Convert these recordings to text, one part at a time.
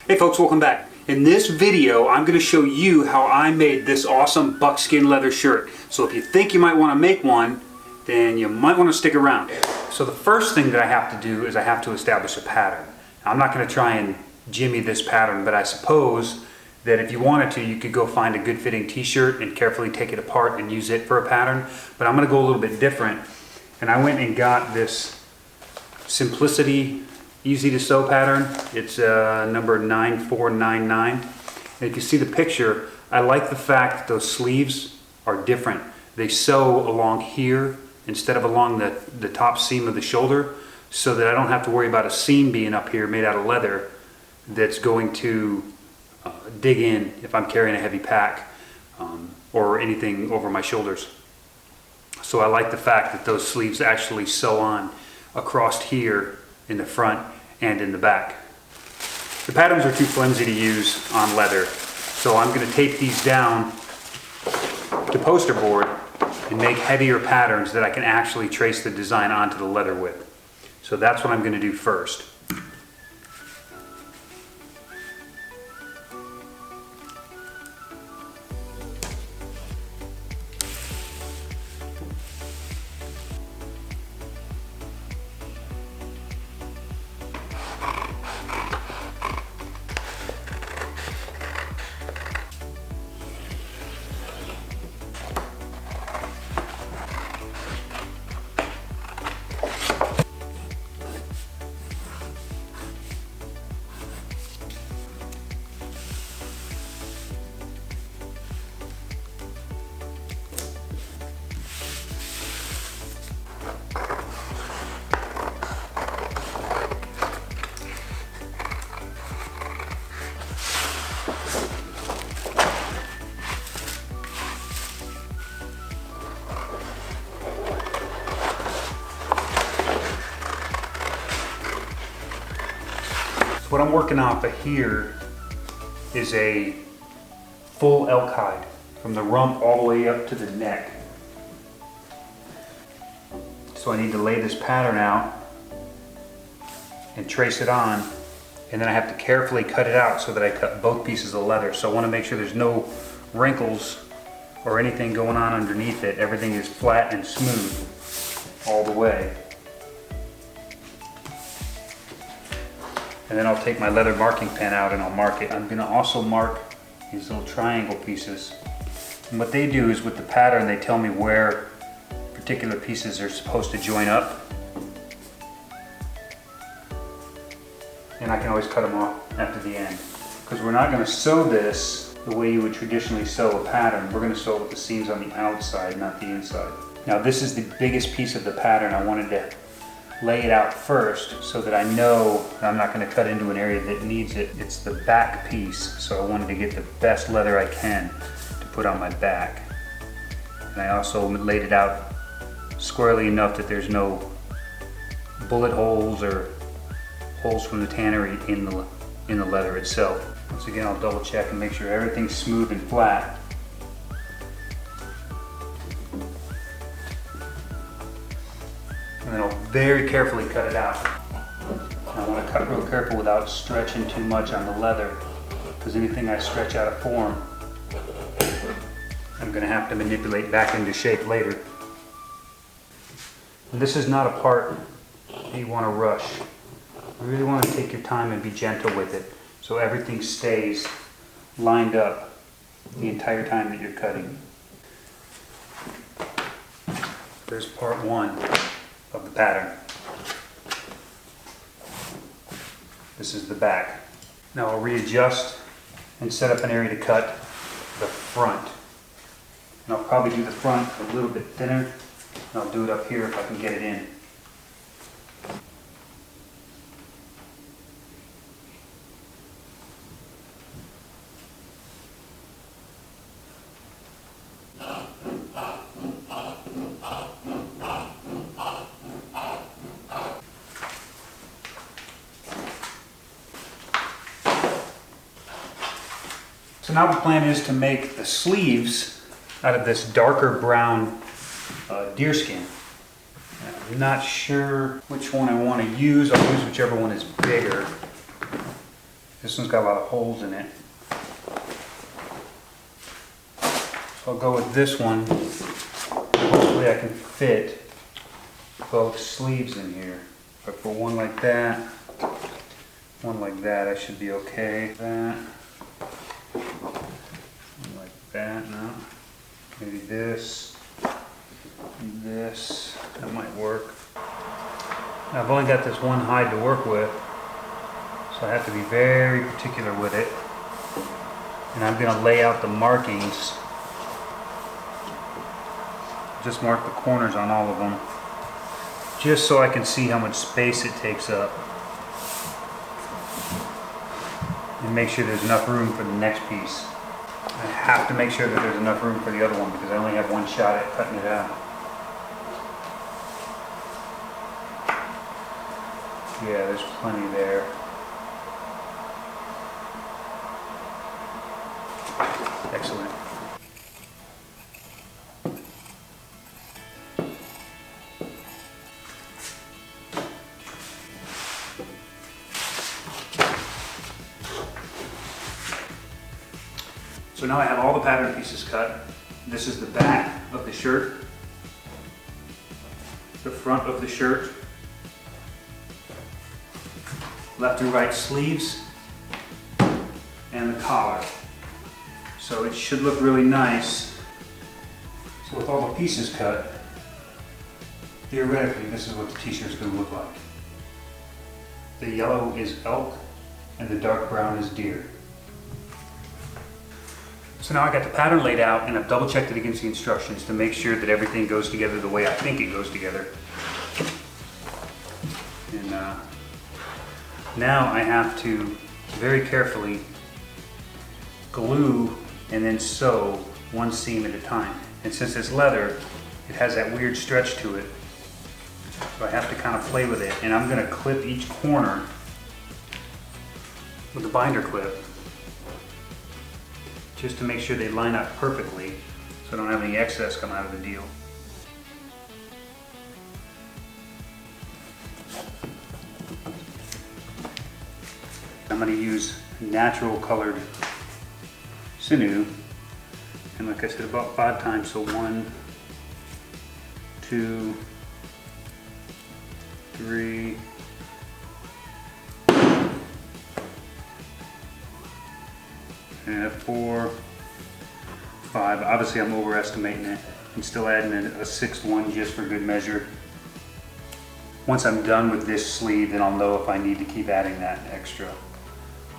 Hey folks, welcome back. In this video, I'm going to show you how I made this awesome buckskin leather shirt. So if you think you might want to make one, then you might want to stick around. So the first thing that I have to do is I have to establish a pattern. Now, I'm not going to try and jimmy this pattern, but I suppose that if you wanted to, you could go find a good fitting t-shirt and carefully take it apart and use it for a pattern. But I'm going to go a little bit different. And I went and got this Simplicity easy to sew pattern. It's number 9499. And if you see the picture, I like the fact that those sleeves are different. They sew along here instead of along the top seam of the shoulder, so that I don't have to worry about a seam being up here made out of leather that's going to dig in if I'm carrying a heavy pack or anything over my shoulders. So I like the fact that those sleeves actually sew on across here in the front and in the back. The patterns are too flimsy to use on leather, so I'm going to tape these down to poster board and make heavier patterns that I can actually trace the design onto the leather with. So that's what I'm going to do first. What I'm working off of here is a full elk hide from the rump all the way up to the neck. So I need to lay this pattern out and trace it on, and then I have to carefully cut it out so that I cut both pieces of leather. So I want to make sure there's no wrinkles or anything going on underneath it. Everything is flat and smooth all the way. And then I'll take my leather marking pen out and I'll mark it. I'm going to also mark these little triangle pieces. And what they do is, with the pattern, they tell me where particular pieces are supposed to join up. And I can always cut them off after the end. Because we're not going to sew this the way you would traditionally sew a pattern. We're going to sew it with the seams on the outside, not the inside. Now this is the biggest piece of the pattern. I wanted to lay it out first so that I know I'm not going to cut into an area that needs it. It's the back piece, so I wanted to get the best leather I can to put on my back. And I also laid it out squarely enough that there's no bullet holes or holes from the tannery in the leather itself. Once again, I'll double check and make sure everything's smooth and flat. And then I'll very carefully cut it out. And I want to cut real careful without stretching too much on the leather, because anything I stretch out of form, I'm going to have to manipulate back into shape later. And this is not a part that you want to rush. You really want to take your time and be gentle with it, so everything stays lined up the entire time that you're cutting. There's part one of the pattern. This is the back. Now I'll readjust and set up an area to cut the front. And I'll probably do the front a little bit thinner, and I'll do it up here if I can get it in. So now the plan is to make the sleeves out of this darker brown deerskin. I'm not sure which one I want to use. I'll use whichever one is bigger. This one's got a lot of holes in it. So I'll go with this one. Hopefully I can fit both sleeves in here. If I put one like that, one like that, I should be okay. That. One like that, no. Maybe this. This. That might work. I've only got this one hide to work with, so I have to be very particular with it. And I'm going to lay out the markings. Just mark the corners on all of them, just so I can see how much space it takes up. And make sure there's enough room for the next piece. I have to make sure that there's enough room for the other one because I only have one shot at cutting it out. Yeah, there's plenty there. Excellent. So now I have all the pattern pieces cut. This is the back of the shirt, the front of the shirt, left and right sleeves, and the collar. So it should look really nice. So with all the pieces cut, theoretically this is what the t-shirt's going to look like. The yellow is elk and the dark brown is deer. So now I got the pattern laid out and I've double checked it against the instructions to make sure that everything goes together the way I think it goes together. And now I have to very carefully glue and then sew one seam at a time. And since it's leather, it has that weird stretch to it. So I have to kind of play with it. And I'm going to clip each corner with a binder clip, just to make sure they line up perfectly so I don't have any excess come out of the deal. I'm going to use natural colored sinew, and like I said, about 5 times, so 1, 2, 3, and 4, 5. Obviously I'm overestimating it. I'm still adding a 6th one just for good measure. Once I'm done with this sleeve, then I'll know if I need to keep adding that extra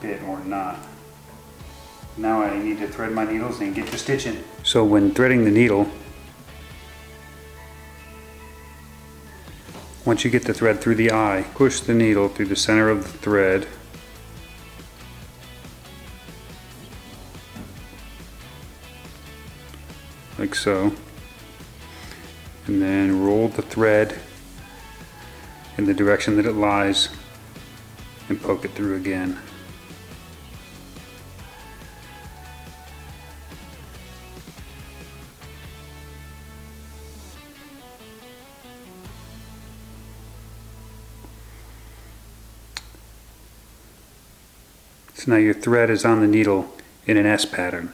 bit or not. Now I need to thread my needles and get to stitching. So when threading the needle, once you get the thread through the eye, push the needle through the center of the thread. Like so. And then roll the thread in the direction that it lies and poke it through again. So now your thread is on the needle in an S pattern.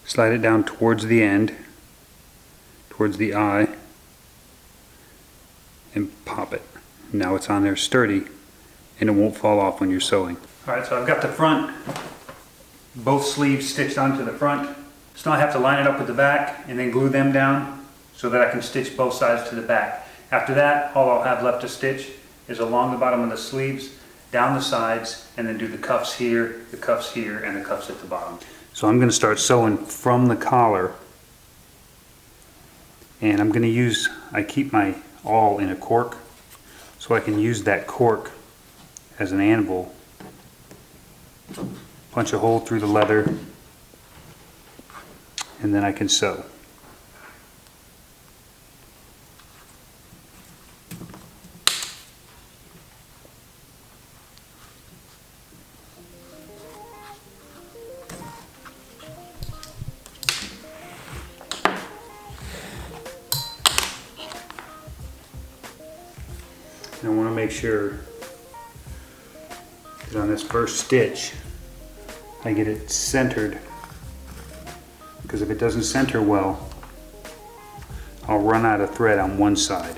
Slide it down towards the end, towards the eye, and pop it. Now it's on there sturdy and it won't fall off when you're sewing. Alright, so I've got the front, both sleeves stitched onto the front. So now I have to line it up with the back and then glue them down so that I can stitch both sides to the back. After that, all I'll have left to stitch is along the bottom of the sleeves, down the sides, and then do the cuffs here, and the cuffs at the bottom. So I'm going to start sewing from the collar, and I'm going to use, I keep my awl in a cork, so I can use that cork as an anvil. Punch a hole through the leather, and then I can sew. And I want to make sure is on this first stitch, I get it centered, because if it doesn't center well, I'll run out of thread on one side.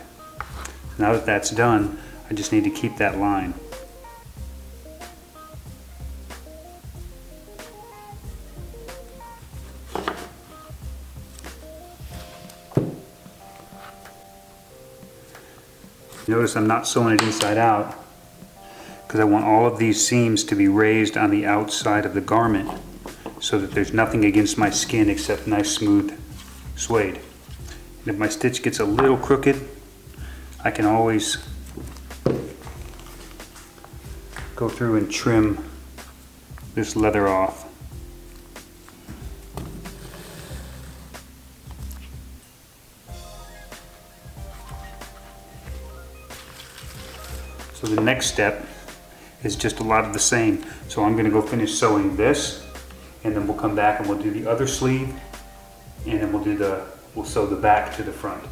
Now that that's done, I just need to keep that line. Notice I'm not sewing it inside out because I want all of these seams to be raised on the outside of the garment so that there's nothing against my skin except nice smooth suede. And if my stitch gets a little crooked, I can always go through and trim this leather off. So the next step is just a lot of the same. So I'm going to go finish sewing this, and then we'll come back and we'll do the other sleeve, and then we'll sew the back to the front.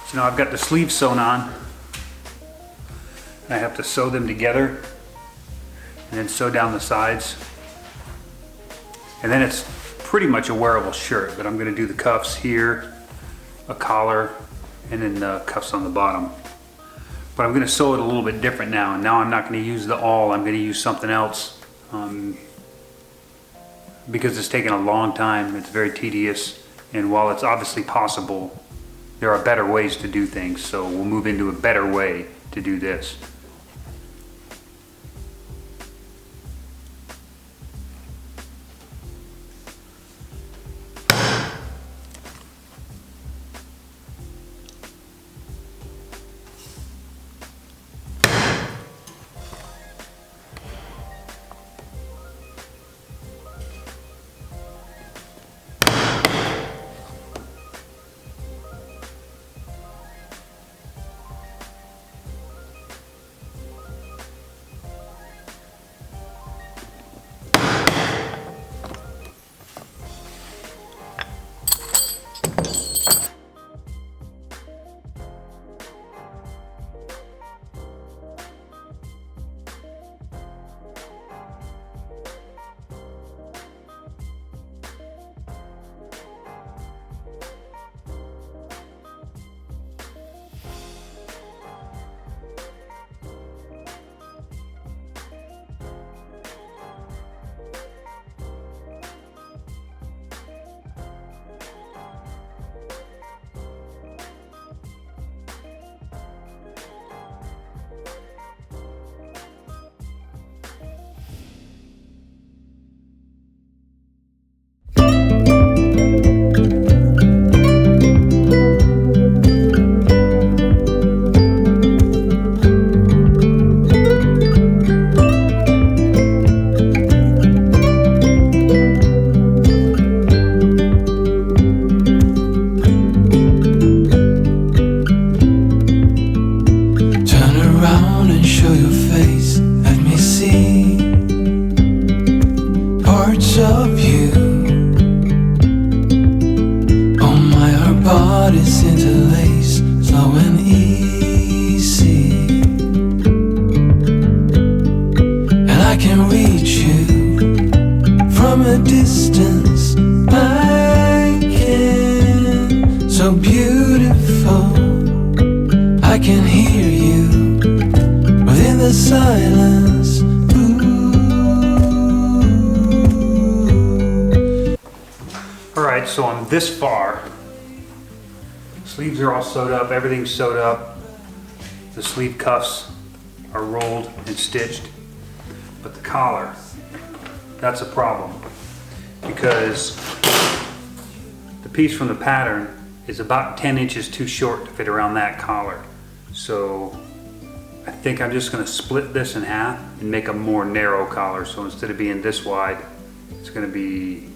So now I've got the sleeves sewn on. I have to sew them together and then sew down the sides. And then it's pretty much a wearable shirt, but I'm going to do the cuffs here, a collar, and then the cuffs on the bottom. But I'm going to sew it a little bit different now. And now I'm not going to use the awl, I'm going to use something else. Because it's taken a long time, it's very tedious, and while it's obviously possible, there are better ways to do things, so we'll move into a better way to do this. so beautiful, I can hear you. the silence. Alright, so I'm this far. Sleeves are all sewed up, everything's sewed up. The sleeve cuffs are rolled and stitched. But the collar, that's a problem. Because the piece from the pattern is about 10 inches too short to fit around that collar. So I think I'm just going to split this in half and make a more narrow collar. So instead of being this wide, it's going to be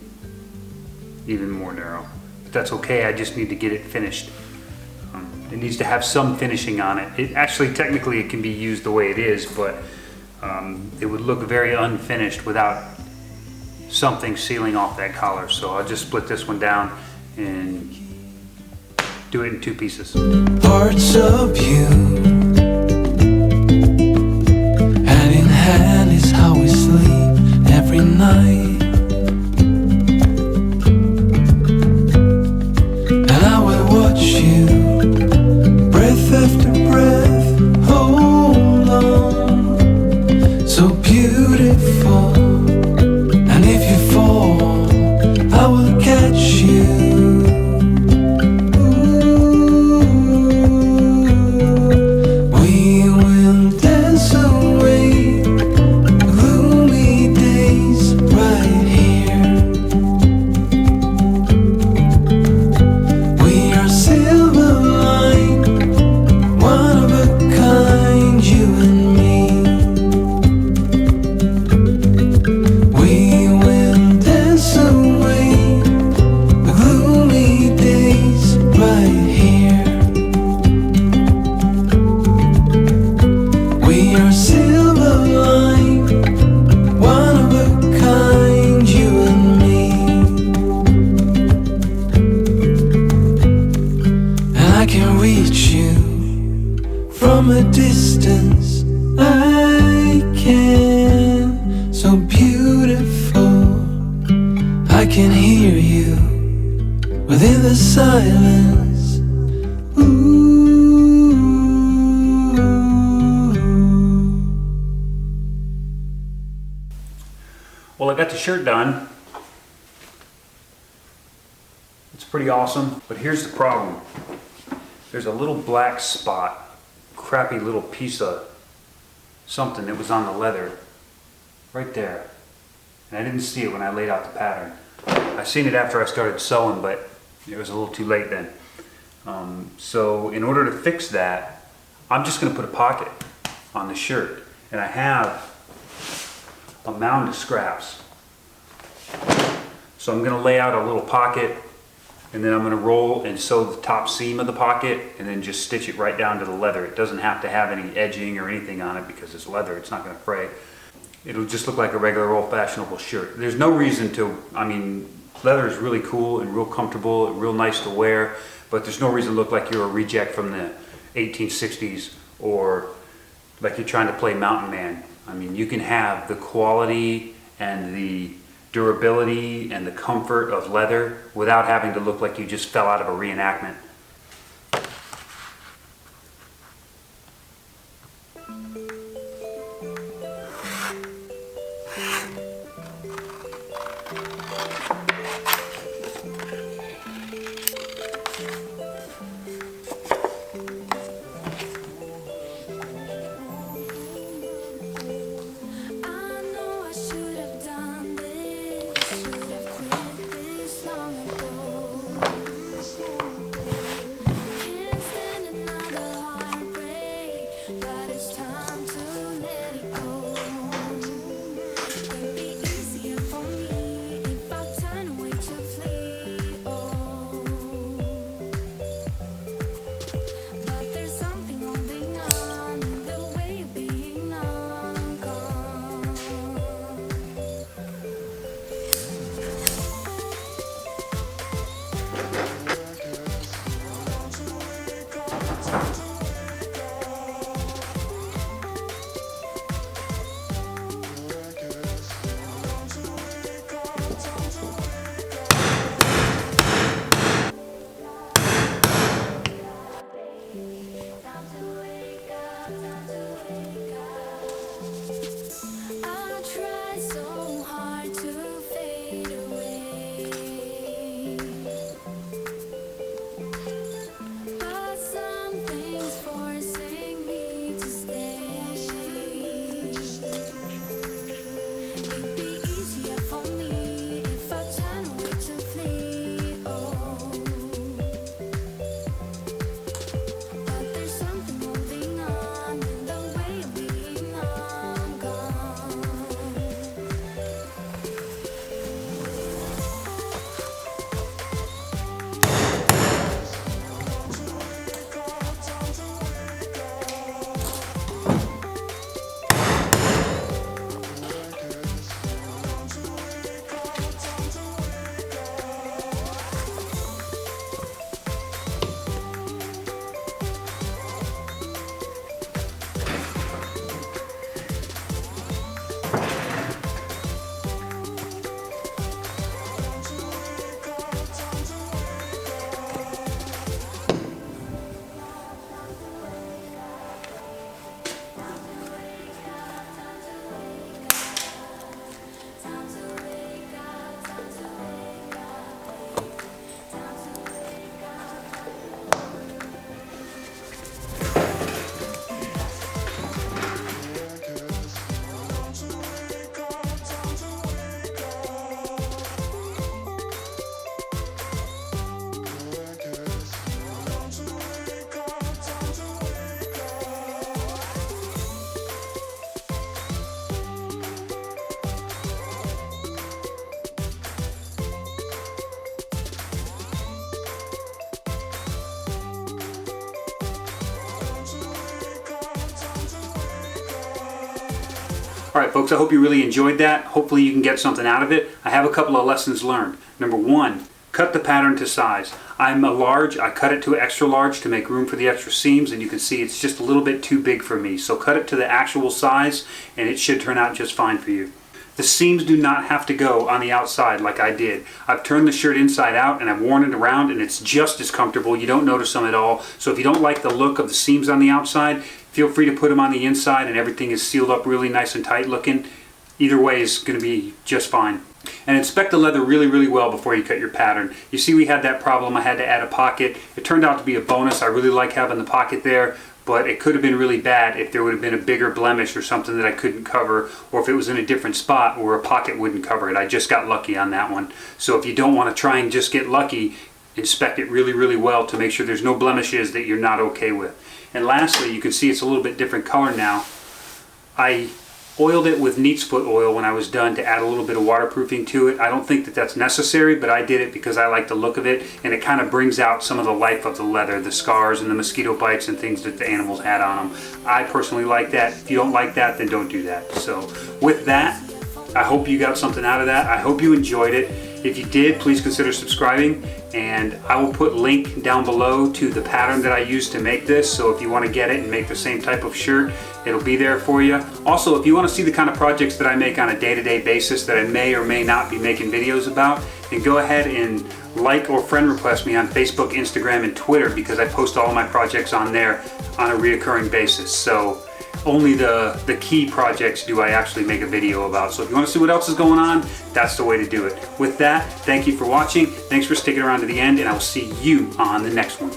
even more narrow. But that's okay, I just need to get it finished. It needs to have some finishing on it. It actually, technically, it can be used the way it is, but it would look very unfinished without something sealing off that collar. So I'll just split this one down and do it in 2 pieces. Parts of you, hand in hand is how we sleep every night. And I will watch you, breath after breath, hold on, so beautiful. And if you fall, I will catch you. From a distance, I can, so beautiful. I can hear you within the silence. Ooh. Well, I got the shirt done. It's pretty awesome, but here's the problem. There's a little black spot, crappy little piece of something that was on the leather right there, and I didn't see it when I laid out the pattern. I seen it after I started sewing, but it was a little too late then. So in order to fix that, I'm just going to put a pocket on the shirt, and I have a mound of scraps. So I'm going to lay out a little pocket, and then I'm going to roll and sew the top seam of the pocket and then just stitch it right down to the leather. It doesn't have to have any edging or anything on it because it's leather, it's not going to fray. It'll just look like a regular old-fashionable shirt. There's no reason to, I mean, leather is really cool and real comfortable and real nice to wear, but there's no reason to look like you're a reject from the 1860s or like you're trying to play mountain man. I mean, you can have the quality and the durability and the comfort of leather without having to look like you just fell out of a reenactment. All right, folks, I hope you really enjoyed that. Hopefully you can get something out of it. I have a couple of lessons learned. Number one, cut the pattern to size. I'm a large, I cut it to extra large to make room for the extra seams, and you can see it's just a little bit too big for me. So cut it to the actual size and it should turn out just fine for you. The seams do not have to go on the outside like I did. I've turned the shirt inside out and I've worn it around and it's just as comfortable. You don't notice them at all. So if you don't like the look of the seams on the outside, feel free to put them on the inside and everything is sealed up really nice and tight looking. Either way is going to be just fine. And inspect the leather really, really well before you cut your pattern. You see we had that problem. I had to add a pocket. It turned out to be a bonus. I really like having the pocket there, but it could have been really bad if there would have been a bigger blemish or something that I couldn't cover, or if it was in a different spot where a pocket wouldn't cover it. I just got lucky on that one. So if you don't want to try and just get lucky, inspect it really, really well to make sure there's no blemishes that you're not okay with. And lastly, you can see it's a little bit different color now. I oiled it with neat's foot oil when I was done to add a little bit of waterproofing to it. I don't think that that's necessary, but I did it because I like the look of it, and it kind of brings out some of the life of the leather, the scars and the mosquito bites and things that the animals had on them. I personally like that. If you don't like that, then don't do that. So with that, I hope you got something out of that. I hope you enjoyed it. If you did, please consider subscribing, and I will put a link down below to the pattern that I used to make this, so if you want to get it and make the same type of shirt, it'll be there for you. Also, if you want to see the kind of projects that I make on a day-to-day basis that I may or may not be making videos about, then go ahead and like or friend request me on Facebook, Instagram, and Twitter, because I post all my projects on there on a reoccurring basis. So only the key projects do I actually make a video about. So if you want to see what else is going on, that's the way to do it. With that, thank you for watching. Thanks for sticking around to the end, and I will see you on the next one.